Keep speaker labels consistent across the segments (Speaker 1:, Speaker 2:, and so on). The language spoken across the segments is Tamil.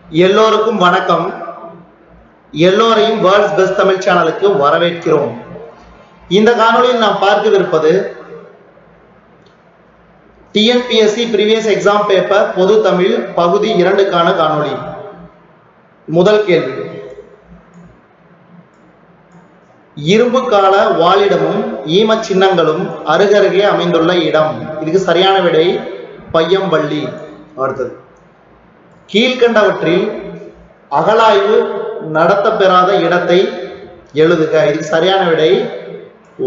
Speaker 1: எல்லோருக்கும் வணக்கம். எல்லோரையும் வேர்ல்ட்ஸ் பெஸ்ட் தமிழ் சேனலுக்கு வரவேற்கிறோம். இந்த காணொளியில் நாம் பார்க்கவிருப்பது டிஎன்பிஎஸ்சி ப்ரீவியஸ் எக்ஸாம் பேப்பர் பொது தமிழ் பகுதி 2க்கான காணொளி. முதல் கேள்வி, இரும்பு கால வாழிடமும் ஈம சின்னங்களும் அருகருகே அமைந்துள்ள இடம். இதுக்கு சரியான விடை பையம்பள்ளி. அடுத்தது, கீழ்கண்டவற்றில் அகழாய்வு நடத்தப்பெறாத இடத்தை எழுதுக. இதுக்கு சரியான விடை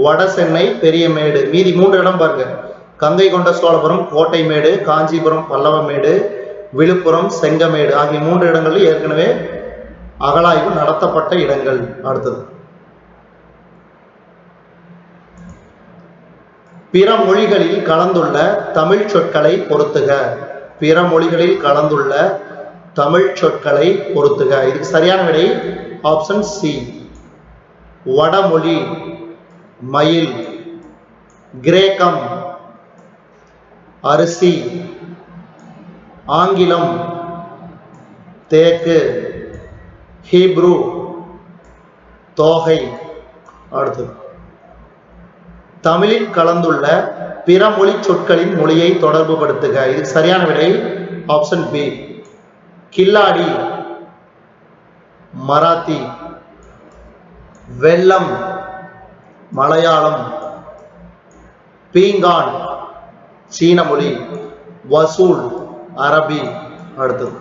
Speaker 1: வடசென்னை பெரியமேடு. மீதி 3 இடம் பாருங்க: கங்கை கொண்ட சோழபுரம் கோட்டைமேடு, காஞ்சிபுரம் பல்லவமேடு, விழுப்புரம் செங்கமேடு ஆகிய 3 இடங்களில் ஏற்கனவே அகழாய்வு நடத்தப்பட்ட இடங்கள். அடுத்தது, பிற மொழிகளில் கலந்துள்ள தமிழ் சொற்களை பொருத்துக. பிற மொழிகளில் கலந்துள்ள தமிழ் சொற்களை பொருத்துக. இதுக்கு சரியான விடை ஆப்ஷன் சி, வடமொழி மயில், கிரேக்கம் அரிசி, ஆங்கிலம் தேக்கு, ஹீப்ரு தோகை. அடுத்தது, தமிழில் கலந்துள்ள பிற மொழி சொற்களின் மொழியை தொடர்பு படுத்துக. இதுக்கு சரியான விடை ஆப்ஷன் பி, கில்லாடி மராத்தி, வெள்ளம் மலையாளம், பீங்கான் சீன மொழி, வசூல் அரபி. அடுத்தது,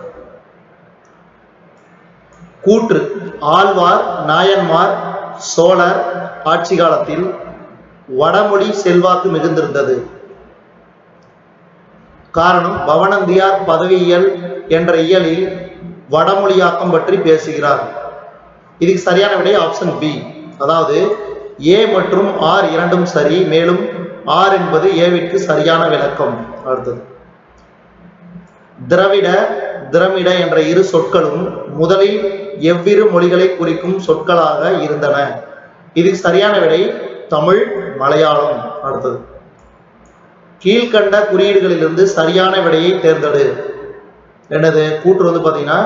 Speaker 1: கூற்று: ஆழ்வார் நாயன்மார் சோழர் ஆட்சி காலத்தில் வடமொழி செல்வாக்கு மிகுந்திருந்தது. காரணம், பவனந்தியார் பதவியியல் என்ற இயலில் வடமொழியாக்கம் பற்றி பேசுகிறார். இதுக்கு சரியான விடை ஆப்ஷன் பி, அதாவது ஏ மற்றும் ஆர் இரண்டும் சரி, மேலும் ஆர் என்பது ஏவிற்கு சரியான விளக்கம். அடுத்தது, திரவிட திரமிட என்ற இரு சொற்களும் முதலில் எவ்விரு மொழிகளை குறிக்கும் சொற்களாக இருந்தன. இதுக்கு சரியான விடை தமிழ் மலையாளம். அடுத்தது, கீழ்கண்ட குறியீடுகளிலிருந்து சரியான விடையை தேர்ந்தெடு. என்னது கூற்று பாத்தீங்கன்னா,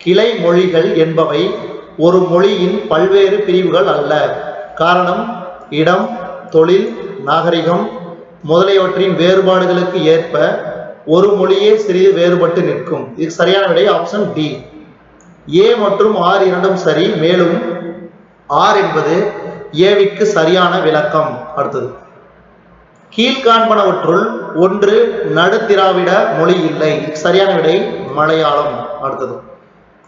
Speaker 1: கிளை மொழிகள் என்பவை ஒரு மொழியின் பல்வேறு பிரிவுகள் அல்ல. காரணம், இடம், தொழில், நாகரிகம் முதலியவற்றின் வேறுபாடுகளுக்கு ஏற்ப ஒரு மொழியே சிறிது வேறுபட்டு நிற்கும். இதுக்கு சரியான விடை ஆப்ஷன் டி, ஏ மற்றும் ஆர் இரண்டும் சரி, மேலும் ஆர் என்பது ஏவிற்கு சரியான விளக்கம். அடுத்தது, கீழ்காண்பனவற்றுள் ஒன்று நடுத்திராவிட மொழி இல்லை. சரியான விடை மலையாளம். அடுத்தது,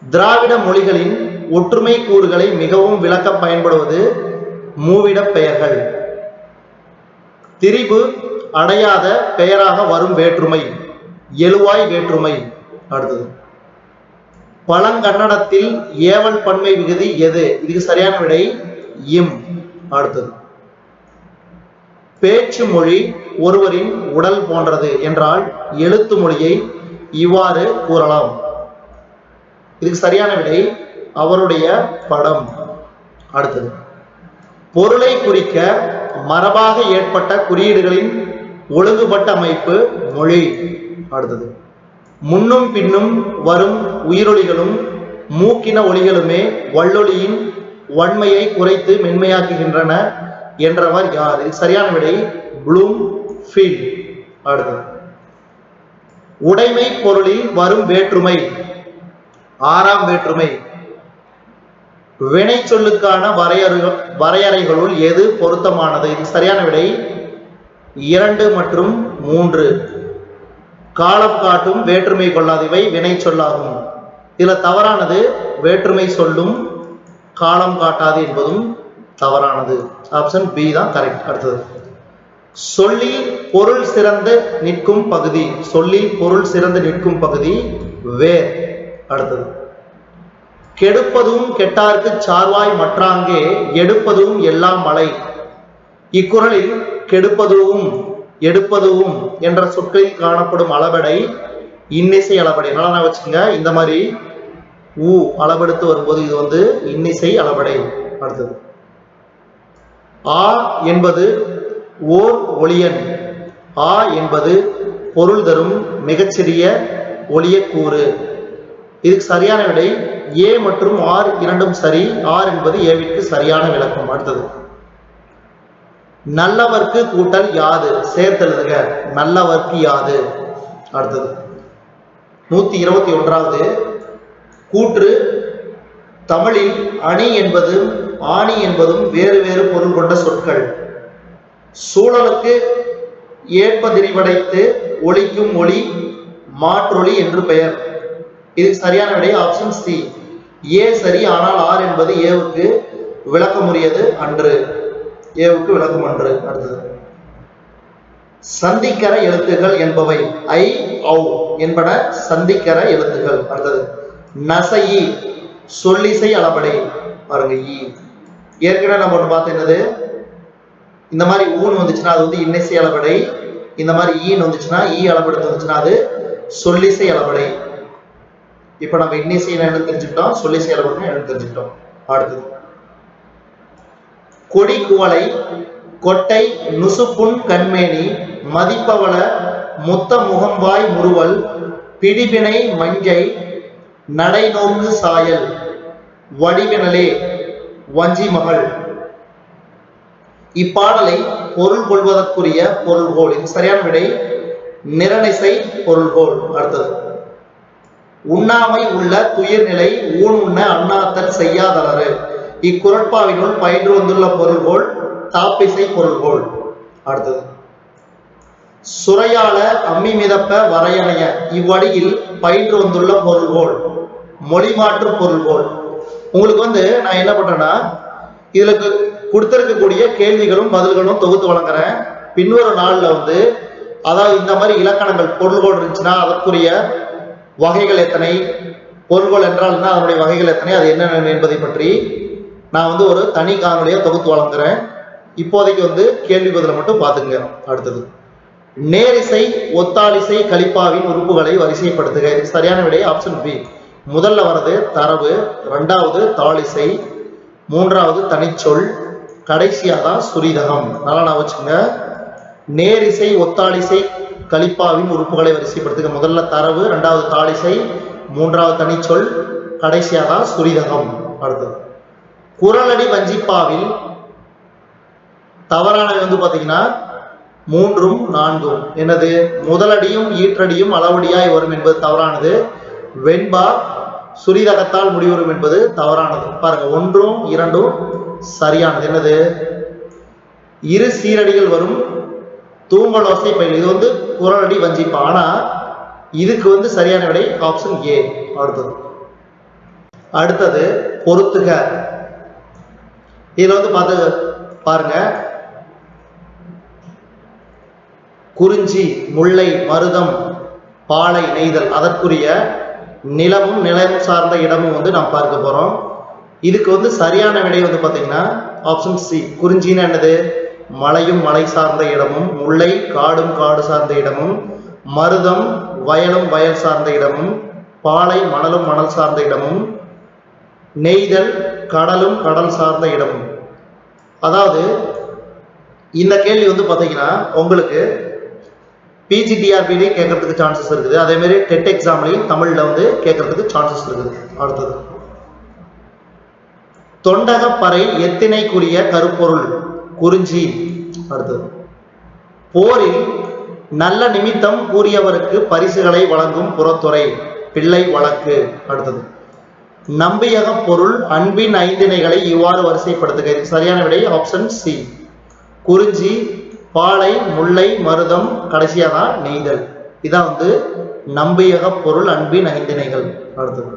Speaker 1: திராவிட மொழிகளின் ஒற்றுமை கூறுகளை மிகவும் விளக்க பயன்படுவது மூவிட பெயர்கள். திரிபு அடையாத பெயராக வரும் வேற்றுமை எழுவாய் வேற்றுமை. அடுத்தது, பழங்கன்னடத்தில் ஏவல் பன்மை விகுதி எது? இதுக்கு சரியான விடை இம். அடுத்தது, பேச்சு மொழி ஒருவரின் உடல் போன்றது என்றால் எழுத்து மொழியை இவ்வாறு கூறலாம். இதுக்கு சரியான விடை அவருடைய படம். அடுத்தது, பொருளை குறிக்க மரபாக ஏற்பட்ட குறியீடுகளின் ஒழுங்குபட்ட அமைப்பு மொழி. அடுத்தது, முன்னும் பின்னும் வரும் உயிரொலிகளும் மூக்கின ஒலிகளுமே வல்லொலியின் வன்மையை குறைத்து மென்மையாக்குகின்றன என்றவர் யார்? சரியான விடை ப்ளூம் ஃபீல்ட். அடுத்தது, உடைமை பொருளில் வரும் வேற்றுமை ஆறாம் வேற்றுமை. வினை சொல்லுக்கான வரையறைகளுள் எது பொருத்தமானது? இது சரியான விடை 2 மற்றும் 3. காலம் காட்டும் வேற்றுமை கொள்ளாதவை வினை சொல்லாகும். இதுல தவறானது வேற்றுமை சொல்லும் காலம் காட்டாது என்பதும் தவறானது. ஆப்ஷன் பி தான் கரெக்ட். அடுத்தது, சொல்லில் பொருள் சிறந்து நிற்கும் பகுதி. சொல்லில் பொருள் சிறந்து நிற்கும் பகுதி வேர். அடுத்தது, கெடுப்பதும் கெட்டார்க்கு சார்வாய் மற்றாங்கே எடுப்பதும் எல்லாம் மலை. இக்குறளில் கெடுப்பதும் எடுப்பதும் என்ற சொற்களில் காணப்படும் அளபடை இன்னிசை அளபடை. நல்லா வச்சுங்க, இந்த மாதிரி ஊ அளபெடுத்து வரும்போது இது இன்னிசை அளபடை. அடுத்தது, ஆ என்பது ஓர் ஒளியன். ஆ என்பது பொருள் தரும் மிகச்சிறிய ஒளியக்கூறு. இதுக்கு சரியான விடை ஏ மற்றும் ஆர் இரண்டும் சரி. ஆர் என்பது ஏவிற்கு சரியான விளக்கம். அடுத்தது நல்லவர்க்கு கூட்டல் யாது சேர்த்தெழுதுக. நல்லவர்க்கு யாது. அடுத்தது 121வது கூற்று. தமிழில் அணி என்பதும் ஆணி என்பதும் வேறு வேறு பொருள் கொண்ட சொற்கள். சூழலுக்கு ஏற்பதிரிவடைத்து ஒலிக்கும் ஒளி மாற்றொலி என்று பெயர். இதுக்கு சரியான விடை ஆப்ஷன் சி ஏ சரி. ஆனால் ஆர் என்பது ஏவுக்கு விளக்கமுரியது அன்று. ஏவுக்கு விளக்கம் அன்று. அடுத்தது சந்திக்கர எழுத்துகள் என்பவை ஐ ஔ என்பன சந்திக்கர எழுத்துகள். அடுத்தது நசையி சொல்லிசை அளபடை. பாருங்க ஈ ஏற்கனவே நம்ம ஒன்று பார்த்து என்னது, இந்த மாதிரி ஊன் வந்துச்சுன்னா அது வந்து இன்னிசை அளபடை. இந்த மாதிரி ஈன்னு வந்துச்சுன்னா ஈ அளபெடுத்து வந்துச்சுன்னா அது சொல்லிசை அளபடை. இப்ப நம்ம இன்னிசை என்னன்னு தெரிஞ்சுக்கிட்டோம், சொல்லிசை அளபடை என்னன்னு தெரிஞ்சுக்கிட்டோம். அடுத்தது கொடி குவளை கொட்டை நுசுப்புண் கண்மேனி மதிப்பவள மொத்த முகம்வாய் முறுவல் பிடிபினை மஞ்சை நடை நோக்கு சாயல் வடிவினலே வஞ்சி மகள். இப்பாடலை பொருள் கொள்வதற்குரிய பொருள்கோள். இது சரியான விடை நிரணிசை பொருள்கோள். அடுத்தது உண்ணாமை உள்ள துயிர்நிலை ஊன் உண்ண அண்ணாத்தல் செய்யாதலரு. இக்குறட்பாவினுள் பயின்று வந்துள்ள பொருள்கோள் தாப்பிசை பொருள்கோள். அடுத்தது சுரையாள அம்மி மிதப்ப வரையணைய. இவ்வடியில் பயின்று வந்துள்ள பொருள்கோள் மொழி மாற்று பொருள்கோள். உங்களுக்கு வந்து நான் என்ன பண்றேன்னா இதுல கொடுத்திருக்கக்கூடிய கேள்விகளும் பதில்களும் தொகுத்து வழங்குறேன். பின்னொரு நாள்ல வந்து அதாவது இந்த மாதிரி இலக்கணங்கள் பொருள்கோள் இருந்துச்சுன்னா அதற்குரிய வகைகள் எத்தனை, பொருள்கோள் என்றால்னா அதனுடைய வகைகள் எத்தனை, அது என்னென்ன என்பதை பற்றி நான் வந்து ஒரு தனி காணொலியை தொகுத்து வழங்குறேன். இப்போதைக்கு வந்து கேள்வி பதில மட்டும் பார்த்துங்க. அடுத்தது நேரிசை ஒத்தாளிசை கலிப்பாவின் உறுப்புகளை வரிசைப்படுத்துக. இதுக்கு சரியான விடை ஆப்ஷன் பி. முதல்ல வர்றது தரவு, இரண்டாவது தாளிசை, மூன்றாவது தனிச்சொல், கடைசியா தான் சுரிதகம். நல்லா நான் வச்சுங்க. நேரிசை ஒத்தாளிசை கலிப்பாவின் உறுப்புகளை வரிசைப்படுத்துக. முதல்ல தரவு, இரண்டாவது தாளிசை, மூன்றாவது தனிச்சொல், கடைசியா தான் சுரிதகம். அடுத்தது குறளடி வஞ்சிப்பாவில் தவறானவை வந்து பாத்தீங்கன்னா 3 4. என்னது முதலடியும் ஈற்றடியும் அளவடியாய் வரும் என்பது தவறானது. வெண்பா சுரிதகத்தால் முடிவரும் என்பது தவறானது. பாருங்க 1 2 சரியானது. என்னது இரு சீரடிகள் வரும் தூங்கலோசை பயில். இது வந்து குறளடி வஞ்சிப்பா. ஆனா இதுக்கு வந்து சரியான விடை ஆப்ஷன் ஏ. அடுத்தது பொறுத்துக. இதுல வந்து பார்த்து பாருங்க குறிஞ்சி முல்லை மருதம் பாலை நெய்தல் அதற்குரிய நிலமும் நிலமும் சார்ந்த இடமும் வந்து நாம் பார்க்க போறோம். இதுக்கு வந்து சரியான விடை வந்து பாத்தீங்கன்னா ஆப்ஷன் சி. குறிஞ்சின்னு என்னது மலையும் மலை சார்ந்த இடமும், முல்லை காடும் காடு சார்ந்த இடமும், மருதம் வயலும் வயல் சார்ந்த இடமும், பாலை மணலும் மணல் சார்ந்த இடமும், நெய்தல் கடலும் கடல் சார்ந்த இடமும். அதாவது இந்த கேள்வி வந்து பாத்தீங்கன்னா உங்களுக்கு பிஜிடிஆர்பிலையும் கேட்கறதுக்கு சான்சஸ் இருக்குது. அதே மாதிரி டெட் எக்ஸாம்லையும் தமிழ்ல வந்து கேட்கறதுக்கு சான்சஸ் இருக்குது. அடுத்தது தொண்டகப்பறை எத்தினைக்குரிய கருப்பொருள் குறிஞ்சி. அடுத்தது போரில் நல்ல நிமித்தம் கூறியவருக்கு பரிசுகளை வழங்கும் புறத்துறை பிள்ளை வழக்கு. அடுத்தது நம்பியக பொருள் அன்பின் ஐந்திணைகளை இவ்வாறு வரிசைப்படுத்துக. சரியான விடை ஆப்ஷன் சி. குறிஞ்சி பாலை முல்லை மருதம் கடைசியா தான் நெய்தல். இதான் வந்து நம்பியக பொருள் அன்பின் ஐந்திணைகள். அடுத்தது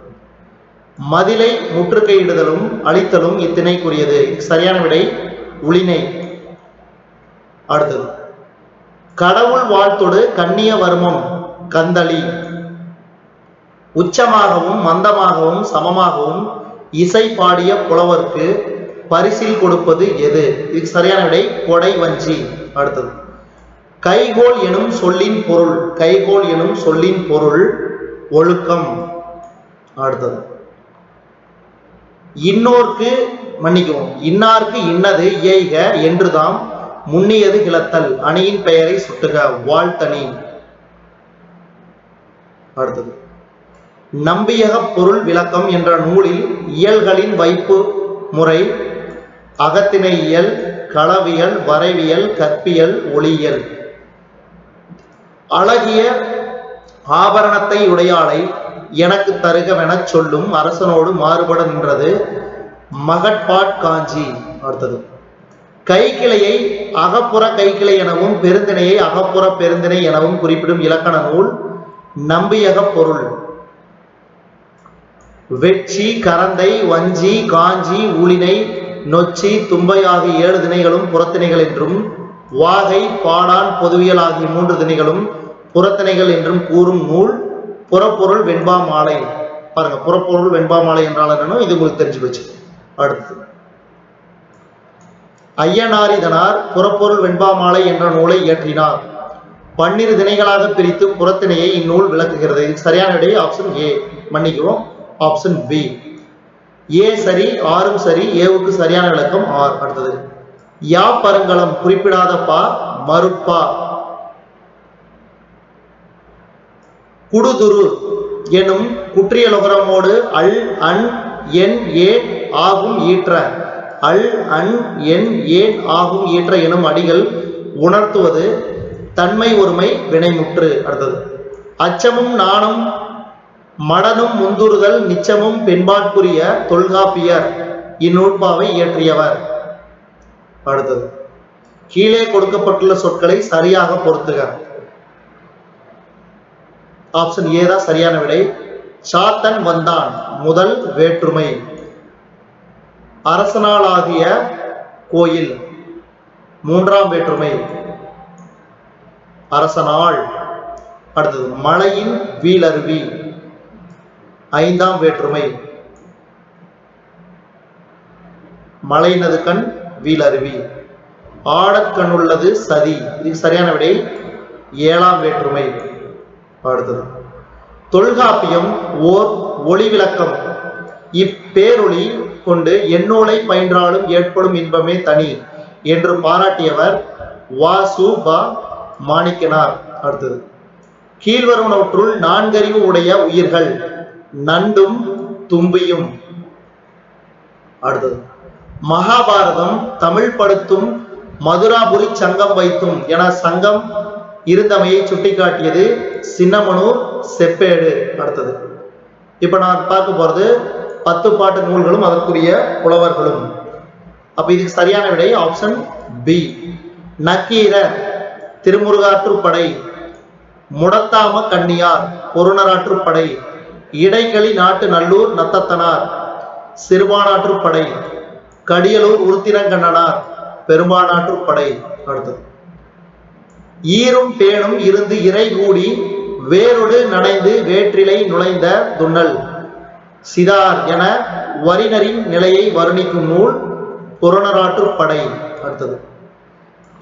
Speaker 1: மதிலை முற்றுகையிடுதலும் அழித்தலும் இத்திணைக்குரியது. சரியான விடை உளினை. அடுத்தது கடவுள் வாழ்த்தொடு கண்ணிய வர்மம் கந்தளி. உச்சமாகவும் மந்தமாகவும் சமமாகவும் இசை பாடிய புலவர்க்கு பரிசில் கொடுப்பது எது? இதுக்கு சரியான விடை கொடை வஞ்சி. அடுத்தது கைகோல் எனும் சொல்லின் பொருள். கைகோல் எனும் சொல்லின் பொருள் ஒழுக்கம். அடுத்தது இன்னோர்க்கு மன்னிக்கவும் இன்னார்க்கு இன்னது இயைக என்றுதாம் முன்னியது கிளத்தல் அணியின் பெயரை சுட்டுக வாழ்த்தணி. அடுத்தது நம்பியக பொருள் விளக்கம் என்ற நூலில் இயல்களின் வைப்பு முறை அகத்திணை இயல், களவியல், வரைவியல், கற்பியல், ஒளியியல். அழகிய ஆபரணத்தை உடையாளை எனக்கு தருகவெனச் சொல்லும் அரசனோடு மாறுபட நின்றது மகட்பாட் காஞ்சி. அடுத்தது கைக்கிளையை அகப்புற கைக்கிளை எனவும் பெருந்திணையை அகப்புற பெருந்திணை எனவும் குறிப்பிடும் இலக்கண நூல் நம்பியக பொருள். வெட்சி, கரந்தை, வஞ்சி, காஞ்சி, ஊழினை, நொச்சி, தும்பை ஆகிய 7 திணைகளும் புறத்திணைகள் என்றும், வாகை, பாடான், பொதுவியல் ஆகிய 3 திணைகளும் புறத்திணைகள் என்றும் கூறும் நூல் புறப்பொருள் வெண்பா மாலை. பாருங்க, புறப்பொருள் வெண்பா மாலை என்றால் என்னன்னு இது உங்களுக்கு தெரிஞ்சு போச்சு. அடுத்து ஐயனாரிதனார் புறப்பொருள் வெண்பா மாலை என்ற நூலை இயற்றினார். 12 திணைகளாக பிரித்து புறத்திணையை இந்நூல் விளக்குகிறது. சரியான விடை ஆப்ஷன் ஏ. மன்னிக்குவோம், ஆப்ஷன் பி. ஏ சரி, ஆறும் சரி. ஏவுக்கு சரியான விளக்கம் ஆர். அடுத்தது யா பருங்கலம் குறிப்பிடாத பா மறுப்பா. குடுதுரு எனும் குற்றியலுகரமோடு அல் அன் என் ஏன் ஆகும் ஈற்ற, அல் அன் என் ஏன் ஆகும் ஈற்ற எனும் அடிகள் உணர்த்துவது தன்மை ஒருமை வினைமுற்று. அடுத்தது அச்சமும் நானும் மடனும் முந்துறுதல் நிச்சமும் பெண்பாட்குரிய தொல்காப்பியர் இந்நூற்பாவை இயற்றியவர். அடுத்தது கீழே கொடுக்கப்பட்டுள்ள சொற்களை சரியாக பொருத்துக. ஆப்ஷன் ஏ தான் சரியான விடை. சாத்தன் வந்தான் முதல் வேற்றுமை. அரசனாலாகிய கோயில் 3ஆம் வேற்றுமை அரசனாள். அடுத்தது மலையின் வீலருவி 5ஆம் வேற்றுமை மலையினது கண் வீலருவி. ஆடக்கண்ணுள்ளது சதி, இதுக்கு சரியான விடை 7ஆம் வேற்றுமை. அடுத்தது தொல்காப்பியம் ஓர் ஒளி விளக்கம். இப்பேரொளி கொண்டு எந்நூலை பயின்றாலும் ஏற்படும் இன்பமே தனி என்று பாராட்டியவர் வாசு ப மாணிக்கனார். அடுத்தது கீழ்வருவனவற்றுள் 4 அறிவு உடைய உயிர்கள் நண்டும் தும்பியும். அடுத்தது மகாபாரதம் தமிழ் படுத்தும் மதுராபுரி சங்கம் வைத்தும் என சங்கம் இருந்தமையை சுட்டிக்காட்டியது சின்னமனூர் செப்பேடு. அடுத்தது இப்ப நான் பார்க்க போறது 10 பாட்டு நூல்களும் அதற்குரிய புலவர்களும். அப்ப இதுக்கு சரியான விடை ஆப்ஷன் பி. நக்கீரர் திருமுருகாற்றுப்படை, முடத்தாம கண்ணியார் பொருணராற்றுப்படை, இடைகளி நாட்டு நல்லூர் நத்தத்தனார் சிறுபானாற்றுப்படை, கடியலூர் உருத்திரங்கண்ணனார் பெரும்பானாற்றுப்படை. அடுத்தது ஈரும் பேணும் இருந்து இறை கூடி வேரொடு நனைந்து வேற்றிலை நுழைந்த துண்ணல் சிதார் என வரினரின் நிலையை வர்ணிக்கும் நூல் புறநராற்றுப்படை. அடுத்தது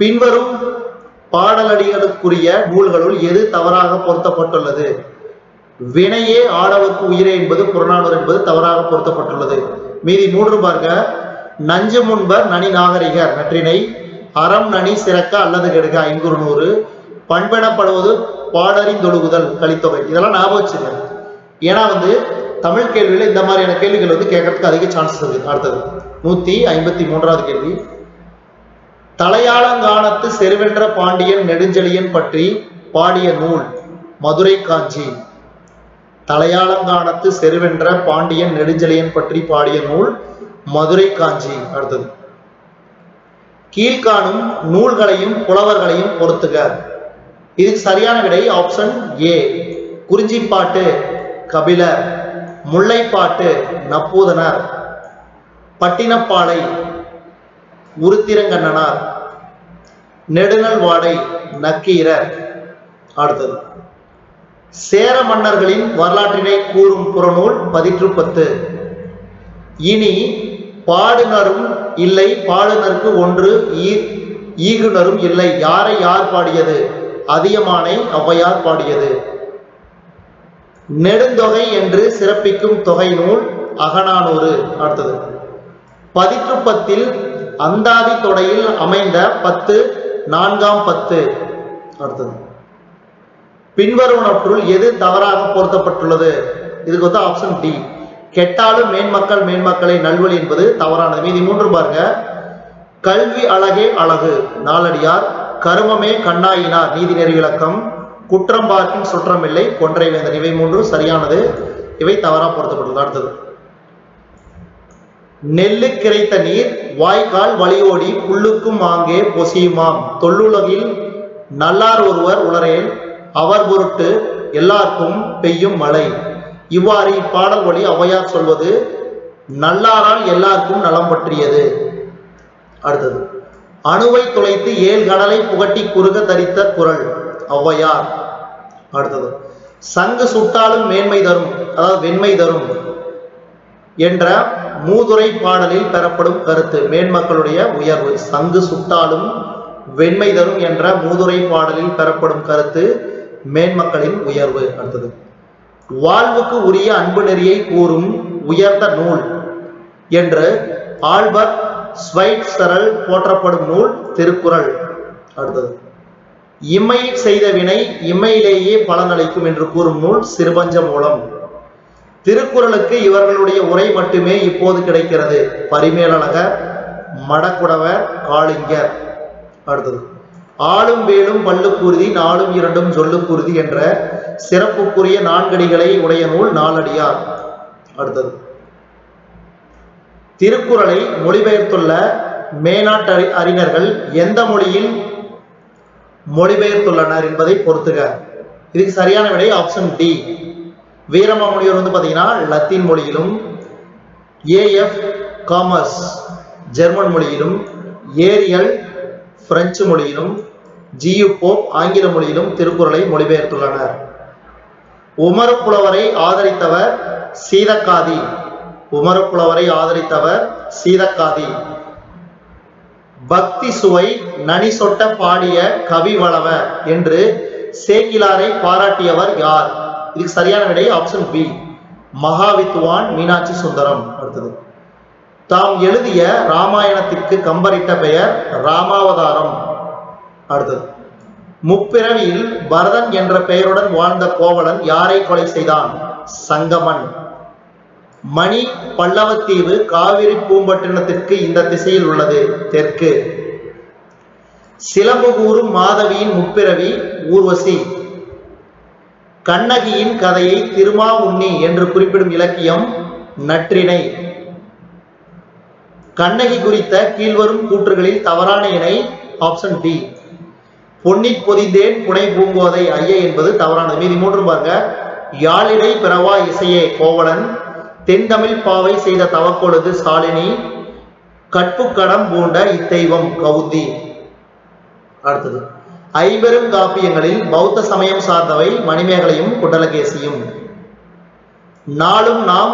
Speaker 1: பின்வரும் பாடலடிகளுக்குரிய நூல்களுள் எது தவறாக பொருத்தப்பட்டுள்ளது? வினையே ஆடவர்க்கு உயிரே என்பது புறநானூறு என்பது தவறாக பொருத்தப்பட்டுள்ளது. மீதி 3 பாருங்க. நஞ்சு முன்பர் நனி நாகரிகர் நற்றினை, அறம் நனி சிறக்க அல்லது கெடுக 500, பண்பெனப்படுவது பாடறிந்தொழுகுதல் கலித்தொகை. இதெல்லாம் ஞாபகம் வச்சுங்க. ஏன்னா தமிழ் கேள்வியில இந்த மாதிரியான கேள்விகள் கேட்கறதுக்கு அதிக சான்சஸ் இருக்கு. அடுத்தது 153வது கேள்வி. தலையாளங்கானத்து செருவென்ற பாண்டியன் நெடுஞ்செழியன் பற்றி பாடிய நூல் மதுரை காஞ்சி. தலையாளங்கானத்து செருவென்ற பாண்டியன் நெடுஞ்செழியன் பற்றி பாடிய நூல் மதுரை காஞ்சி. அடுத்தது கீழ்காணும் நூல்களையும் புலவர்களையும் பொறுத்துக. இதுக்கு சரியான விடை ஆப்ஷன் ஏ. குறிஞ்சிப்பாட்டு கபிலர், முல்லைப்பாட்டு நப்பூதனர், பட்டினப்பாலை உருத்திரங்கண்ணனார், நெடுநல் வாடை நக்கீரர். அடுத்தது சேர மன்னர்களின் வரலாற்றினை கூறும் புறநூல் 10. இனி பாடுனரும் இல்லை பாடுனருக்கு ஒன்று ஈகுனரும் இல்லை யாரை யார் பாடியது? அதியமானை ஔவையார் பாடியது. நெடுந்தொகை என்று சிறப்பிக்கும் தொகை நூல் அகநானூறு. அடுத்தது 10 அந்தாதி தொடையில் அமைந்த 10 4ஆம் 10. அடுத்தது பின்வருவனற்றுள் எது தவறாக பொருத்தப்பட்டுள்ளது? இதுக்கு வந்து ஆப்ஷன் டி. கெட்டாலும் மேன்மக்கள் மேன்மக்களை நல்வழி என்பது தவறானது. மீதி 3 பாருங்க. கல்வி அழகே அழகு நாலடியார், கருமமே கண்ணாயினார் நீதிநெறி விளக்கம், குற்றம் பார்க்கின் சுற்றமில்லை கொன்றை வேந்தன். இவை 3 சரியானது. இவை தவறா பொருத்தப்பட்டது. அடுத்தது நெல்லு கிடைத்த நீர் வாய்க்கால் வழியோடி புல்லுக்கும் ஆங்கே பொசியுமாம் தொல்லுலகில் நல்லார் ஒருவர் உளரேல் அவர் பொருட்டு எல்லாருக்கும் பெய்யும் மழை. இவ்வாறு இப்பாடல் வழி ஔவையார் சொல்வது நல்லாரால் எல்லாருக்கும் நலம் பற்றியது. அடுத்தது அணுவை துளைத்து 7 கடலை புகட்டி குறுக தரித்த குரல் ஔவையார். அடுத்தது சங்கு சுட்டாலும் மேன்மை தரும், அதாவது வெண்மை தரும் என்ற மூதுரை பாடலில் பெறப்படும் கருத்து மேன்மக்களுடைய உயர்வு. சங்கு சுட்டாலும் வெண்மை தரும் என்ற மூதுரை பாடலில் பெறப்படும் கருத்து மேன்மக்களின் உயர்வு. அடுத்தது வாழ்வுக்கு உரிய அன்பு நெறியை கூறும் உயர்ந்த நூல் என்று ஆல்பர்ட் ஸ்வைட்சரால் போற்றப்படும் நூல் திருக்குறள். அடுத்தது இம்மை செய்த வினை இம்மையிலேயே பலனளிக்கும் என்று கூறும் நூல் சிறுபஞ்ச மூலம். திருக்குறளுக்கு இவர்களுடைய உரை மட்டுமே இப்போது கிடைக்கிறது. பரிமேலழகர், மடக்குடவர், காளிங்கர். அடுத்தது ஆளும் வேலும் பல்லுக்குருதி நாளும் இரண்டும் சொல்லுக்குருதி என்ற சிறப்புக்குரிய 4 அடிகளை உடைய நூல் நாலடியார். அடுத்தது திருக்குறளை மொழிபெயர்த்துள்ள மேனாட்டு அறிஞர்கள் எந்த மொழியில் மொழிபெயர்த்துள்ளனர் என்பதை பொறுத்துக. இதுக்கு சரியான விடை ஆப்ஷன் டி. வீரமாமுனிவர் வந்து பார்த்தீங்கன்னா லத்தீன் மொழியிலும், ஏஎஃப் காமர்ஸ் ஜெர்மன் மொழியிலும், ஏரியல் பிரெஞ்சு மொழியிலும், ஜியு போப் ஆங்கில மொழியிலும் திருக்குறளை மொழிபெயர்த்துள்ளனர். உமறுப்புலவரை ஆதரித்தவர் சீதக்காதி. உமறுப்புலவரை ஆதரித்தவர் சீதக்காதி. பக்தி சுவை நனி சொட்ட பாடிய கவி வளவ என்று சேக்கிலாரை பாராட்டியவர் யார்? இதுக்கு சரியான விடை ஆப்ஷன் பி. மகாவித்வான் மீனாட்சி சுந்தரம். அடுத்தது தாம் எழுதிய ராமாயணத்திற்கு கம்பரிட்ட பெயர் ராமாவதாரம். அடுத்தது முப்பிறவியில் பரதன் என்ற பெயருடன் வாழ்ந்த கோவலன் யாரை கொலை செய்தான்? சங்கமன். மணி பல்லவத்தீவு காவிரி பூம்பட்டினத்திற்கு இந்த திசையில் உள்ளது, தெற்கு. சிலம்பு கூறும் மாதவியின் முப்பிறவி ஊர்வசி. கண்ணகியின் கதையை திருமா உண்ணி என்று குறிப்பிடும் இலக்கியம் நற்றிணை. கண்ணகி குறித்த கீழ்வரும் கூற்றுகளில் தவறான இணை ஆப்ஷன் டி. பொன்னிற் பொதிந்தேன் புனை பூங்கோதை ஐய என்பது தவறானது. மீதி 3 பாருங்க. யாழிடை பிறவா இசையே கோவலன், தென்தமிழ் பாவை செய்த தவக்கொழுது சாலினி, கற்புக்கடம் பூண்ட இத்தெய்வம் கவுந்தி. அடுத்தது ஐம்பெரும் காப்பியங்களில் பௌத்த சமயம் சார்ந்தவை மணிமேகலையும் குண்டலகேசியும். நாளும் நாம்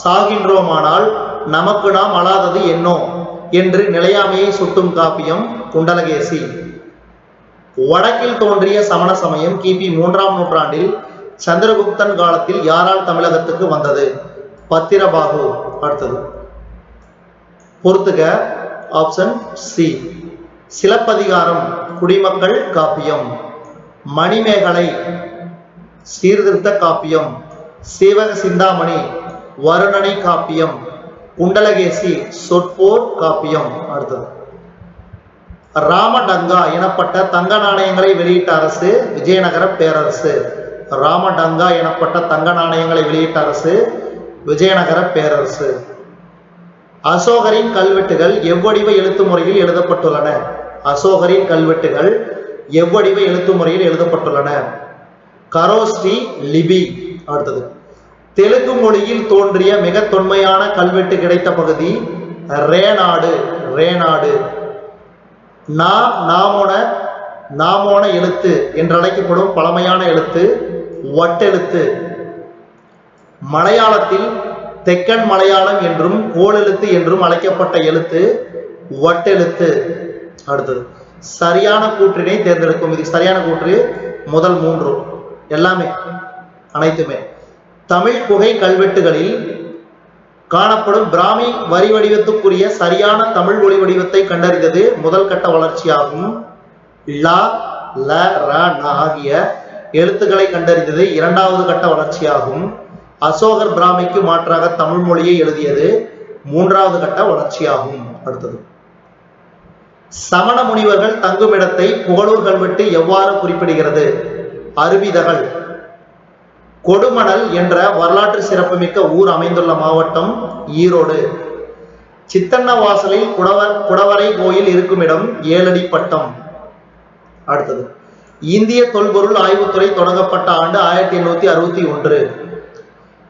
Speaker 1: சாகின்றோமானால் நமக்கு நாம் அழாதது என்னோ என்று நிலையாமையை சுட்டும் காப்பியம் குண்டலகேசி. வடக்கில் தோன்றிய சமண சமயம் கிபி 3ஆம் நூற்றாண்டில் சந்திரகுப்தன் காலத்தில் யாரால் தமிழகத்துக்கு வந்தது? பத்திரபாகு. அடுத்தது பொறுத்துக ஆப்ஷன் சி. சிலப்பதிகாரம் குடிமக்கள் காப்பியம், மணிமேகலை சீர்திருத்த காப்பியம், சீவக சிந்தாமணி வருணனை காப்பியம், குண்டலகேசி சொற்போர் காப்பியம். அடுத்தது ராமடங்கா எனப்பட்ட தங்க நாணயங்களை வெளியிட்ட அரசு விஜயநகர பேரரசு. ராமடங்கா எனப்பட்ட தங்க நாணயங்களை வெளியிட்ட அரசு விஜயநகர பேரரசு. அசோகரின் கல்வெட்டுகள் எவ்வடிவ எழுத்து முறையில் எழுதப்பட்டுள்ளன? அசோகரின் கல்வெட்டுகள் எவ்வடிவ எழுத்து முறையில் எழுதப்பட்டுள்ளன? கரோஸ்ரீ லிபி. அடுத்தது தெலுங்கு மொழியில் தோன்றிய மிக தொன்மையான கல்வெட்டு கிடைத்த பகுதி ரேநாடு. ரேநாடு. நாமோன எழுத்து என்றழைக்கப்படும் பழமையான எழுத்து வட்டெழுத்து. மலையாளத்தில் தெக்கன் மலையாளம் என்றும் கோளெழுத்து என்றும் அழைக்கப்பட்ட எழுத்து வட்டெழுத்து. அடுத்தது சரியான கூற்றினை தேர்ந்தெடுக்கும். இது சரியான கூற்று முதல் 3 எல்லாமே அனைத்துமே. தமிழ் குகை கல்வெட்டுகளில் காணப்படும் பிராமி வரி வடிவத்துக்குரிய சரியான தமிழ் ஒளி வடிவத்தை கண்டறிந்தது முதல் கட்ட வளர்ச்சியாகும். ல, ல, ர, ந ஆகிய எழுத்துக்களை கண்டறிந்தது 2வது கட்ட வளர்ச்சியாகும். அசோகர் பிராமிக்கு மாற்றாக தமிழ் மொழியை எழுதியது மூன்றாவது கட்ட வளர்ச்சியாகும். அடுத்தது, சமண முனிவர்கள் தங்குமிடத்தை புகழூர் கல்வெட்டு எவ்வாறு குறிப்பிடுகிறது? அருவிதகள். கொடுமணல் என்ற வரலாற்று சிறப்புமிக்க ஊர் அமைந்துள்ள மாவட்டம் ஈரோடு. சித்தன்ன வாசலில் குடவரை கோயில் இருக்குமிடம் ஏழடிப்பட்டம். அடுத்தது, இந்திய தொல்பொருள் ஆய்வுத்துறை தொடங்கப்பட்ட ஆண்டு 1861.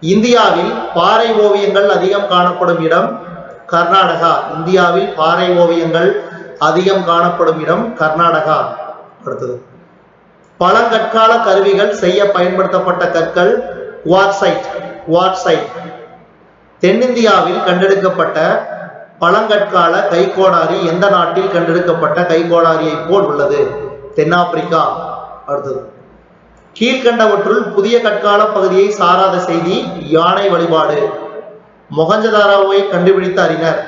Speaker 1: இந்தியாவில் பாறை ஓவியங்கள் அதிகம் காணப்படும் இடம் கர்நாடகா. இந்தியாவில் பாறை ஓவியங்கள் அதிகம் காணப்படும் இடம் கர்நாடகா. அடுத்தது, பழங்கற்கால கருவிகள் செய்ய பயன்படுத்தப்பட்ட கற்கள் குவார்ட்சைட். தென்னிந்தியாவில் கண்டெடுக்கப்பட்ட பழங்கற்கால கைக்கோடாரி எந்த நாட்டில் கண்டெடுக்கப்பட்ட கைக்கோடாரியை போல் உள்ளது? தென்னாப்பிரிக்கா. அடுத்தது, கீழ்கண்டவற்றுள் புதிய கற்கால பகுதியை சாராத செய்தி யானை வழிபாடு. மொஹஞ்சதாரோவை கண்டுபிடித்த அறிஞர்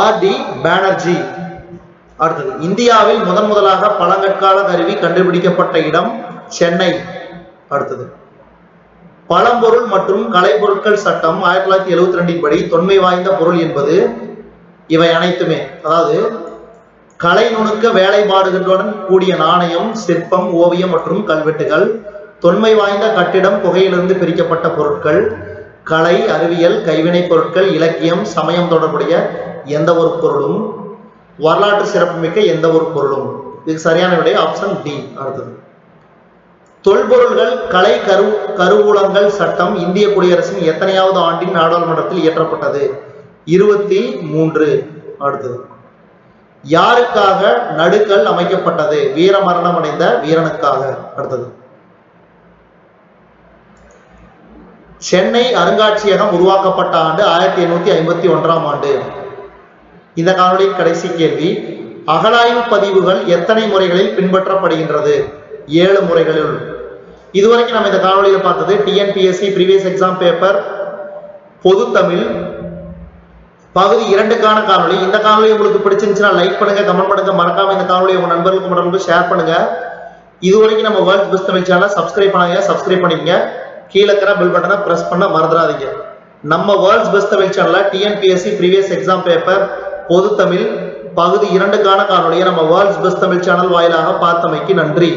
Speaker 1: R.D. பானர்ஜி. அடுத்தது, இந்தியாவில் முதலாக பழங்கற்கால கருவி கண்டுபிடிக்கப்பட்ட இடம் சென்னை. அடுத்தது, பழம்பொருள் மற்றும் கலைப்பொருட்கள் சட்டம் 1972 படி தொன்மை வாய்ந்த பொருள் என்பது இவை அனைத்துமே, அதாவது கலை நுணுக்க வேலைப்பாடுகளுடன் கூடிய நாணயம், சிற்பம், ஓவியம் மற்றும் கல்வெட்டுகள், தொன்மை வாய்ந்த கட்டிடம், புகையிலிருந்து பிரிக்கப்பட்ட பொருட்கள், கலை, அறிவியல், கைவினை பொருட்கள், இலக்கியம், சமயம் தொடர்புடைய எந்த ஒரு பொருளும், வரலாற்று சிறப்புமிக்க எந்த ஒரு பொருளும். இதுக்கு சரியான விடை ஆப்ஷன் டி. அடுத்தது, தொல்பொருள்கள் கலை கருவூலங்கள் சட்டம் இந்திய குடியரசின் எத்தனையாவது ஆண்டின் நாடாளுமன்றத்தில் இயற்றப்பட்டது? 23. அடுத்தது, யாருக்காக நடுக்கல் அமைக்கப்பட்டது? வீரமரணம் அடைந்த வீரனுக்காக. அடுத்தது, சென்னை அருங்காட்சியகம் உருவாக்கப்பட்ட ஆண்டு 1851 ஆண்டு. இந்த காணொலியின் கடைசி கேள்வி, அகழாய்வு பதிவுகள் எத்தனை முறைகளில் பின்பற்றப்படுகின்றது? 7 முறைகளில். இதுவரைக்கும் நம்ம இந்த காணொலியில் பார்த்தது டிஎன்பிஎஸ்சி ப்ரீவியஸ் எக்ஸாம் பேப்பர் பொது தமிழ் பகுதி 2க்கான காணொலி. இந்த காணொலி உங்களுக்கு பிடிச்சிருந்துச்சுன்னா லைக் பண்ணுங்க, கமெண்ட் பண்ணுங்க, மறக்காம இந்த காணொலி உங்க நண்பர்களுக்கு மட்டும் ஷேர் பண்ணுங்க. இதுவரைக்கும் நம்ம வேர்ல்ட்ஸ் பெஸ்ட் தமிழ் சேனலை சப்ஸ்கிரைப் பண்ணாங்க, சப்ஸ்கிரைப் பண்ணிக்கங்க. கீழே இருக்கிற பெல் பட்டனை பிரஸ் பண்ண மறந்துடாதீங்க. நம்ம வேர்ல்ட்ஸ் பெஸ்ட் தமிழ் சேனல்ல டிஎன்பிஎஸ்சி ப்ரீவியஸ் எக்ஸாம் பேப்பர் பொது தமிழ் பகுதி 2க்கான காணொலியை நம்ம வேர்ல்ட்ஸ் பெஸ்ட் தமிழ் சேனல் வாயிலாக பார்த்தமைக்கு நன்றி.